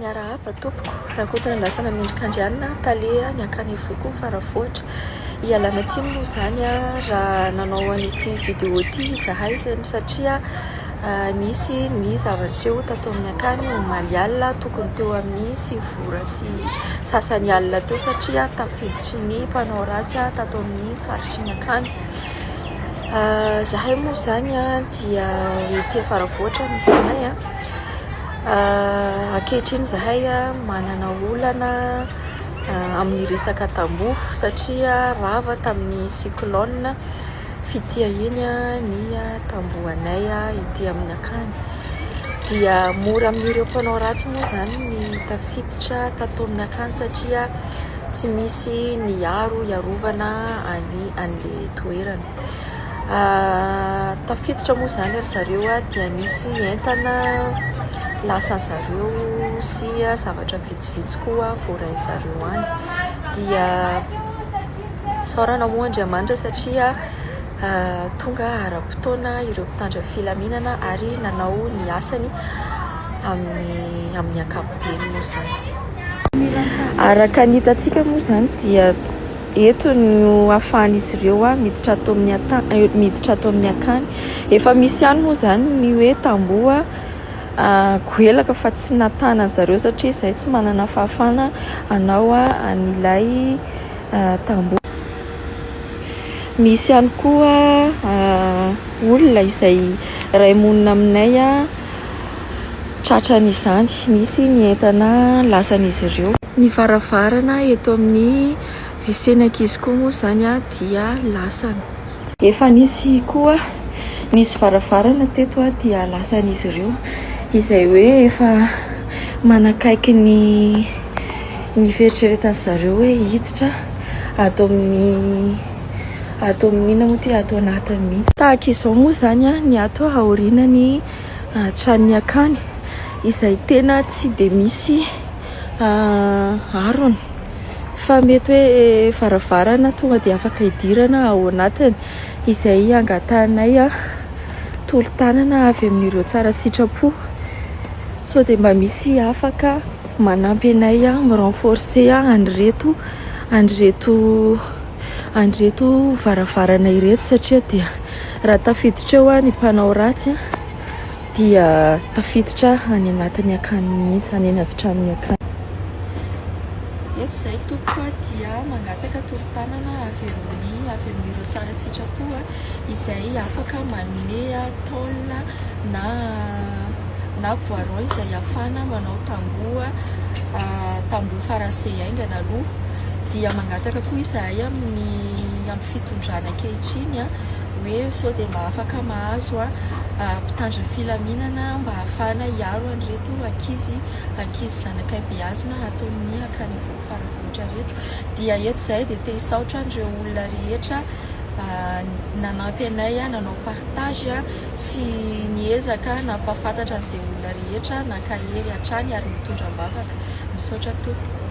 Miarahaba tompoko, raha koatra ny lasana mendrik'andrianina taleha ny akany voko faravoatra ialana tsiny moa zany raha nanao an'ity vidéo ity izahay satria nisy ny zava-niseho tato amin'ny akany omaly alina tokony teo amin'ny 9 vora sy sasany alina teo satria tafiditry ny mpanao ratsy tato amin'ny faritry ny akany. Zahay moa zany dia ety faravoatra misy anay ankehitriny zahay manana olana amin'ny resaka tamboho satria rava tamin'ny cyclone fitia iny ny tambohanay ety amin'ny akany, dia mora amin'ireo mpanao ratsy moa zany ny tafiditra tato amin'ny akany satria tsy misy ny aro iarovana an'le toerana. Tafiditra moa zany ry zareo dia nisy entana lasan zareo sy zavatra vitsivitsy koa voaray zareo any, dia saorana moa Andriamanitra satria tonga ara-potoana ireo mpitandra filaminana ary nanao ny asany amin'ny ankapobeny moa zany. Araka ny hitantsika moa zany dia eto no ahafahan'izy ireo miditra ato amin'ny akany. Efa misy ihany moa zany ny hoe tamboho goelaka fa tsy natana zareo satria izay tsy manana fahafana anao an'ilay tamboho. Misy ihany koa olona izay ray monina aminay tratran'izany, nisy ny entana lasan'izy ireo. Ny varavarana eto amin'ny WC-n'ankizy koa moa zany dia lasana. Efa nisy koa nisy varavarana teto dia lasan'izy ireo, izay hoe efa manakaiky ny fieritreretan'ny zareo hoe hiditra ato amin'ny inona moa ty ato anatiny mihitsy. Tahaka izao moa zany ny ato aorianany tranony akany izay tena tsy de misy arony fa mety hoe varavarana tonga de afaka hidirana ao anatiny, izay angatanay tolo-tanana avy amin'ireo tsara sitrapo, so de mba misy afaka manampy anay mi-renforcer andreto varavarana ireto satria dia raha tafiditra eo ny mpanao ratsy dia tafiditra any anatiny akany mihitsy, any anaty tranony akany. Eto izay tompoko dia mangataka tolo-tanana avy amin'ireo tsara sitrapo izay afaka manome tôle na boiron izay ahafahana manao tamboho faransay aingana aloha, dia mangataka koa izahay amin'ny fitondrana ankehitriny hoe sao dia mba afaka mahazo mpitandra filaminana mba ahafahana hiaro an'ireto ankizy zanakay beazina atao amin'ny akany faravohitra rehetra. Dia eto izay dia te hisaotra an'ireo olona rehetra nanampy anay nanao partage sy niezaka nampahafantatra an'izay olona rehetra nankahery hatrany ary mitondra-bavaka. Misaotra tompoko.